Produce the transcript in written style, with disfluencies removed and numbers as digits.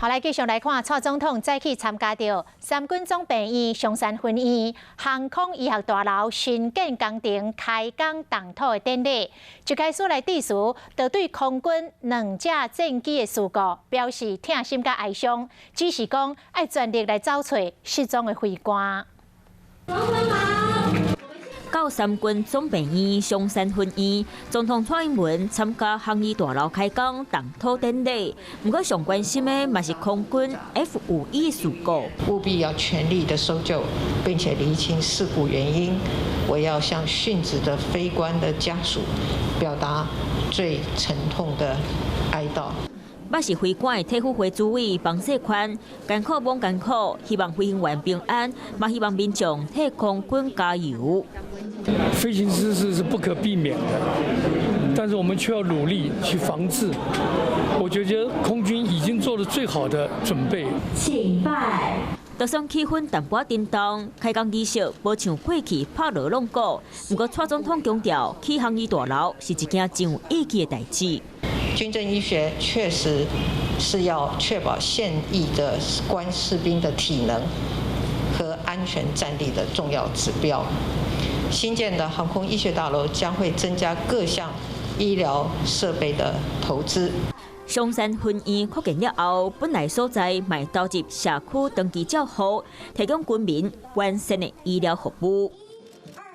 后来继续来看，蔡总统再去参加到三军总病院松山分院航空医学大楼新建工程开工动土的典礼。一开始来致辞，就对空军2架战机的事故表示痛心甲哀伤，指示讲要全力来找找失踪的飞官。到三军总病院松山分院，总统蔡英文参加航医大楼开工动土典礼。不过上关心的嘛是空军 F-51事故，务必要全力的搜救，并且厘清事故原因。我要向殉职的飞官的家属表达最沉痛的哀悼。嘛是飞官的退伍会主委房世宽，艰苦帮艰苦，希望飞行员平安，嘛希望民众替空军加油。飞行失事是不可避免的，但是我们却要努力去防治。我觉得空军已经做了最好的准备。敬拜。就算气氛淡薄震动，开工仪式无像过去拍锣弄鼓。不过蔡总统强调，起航医大楼是一件真有意义的代志。军政医学确实是要确保现役的官士兵的体能和安全战力的重要指标。新建的航空医学大楼将会增加各项医疗设备的投资。松山分院扩建了后，本来所在卖导入社区登记照户，提供军民完善的医疗服务。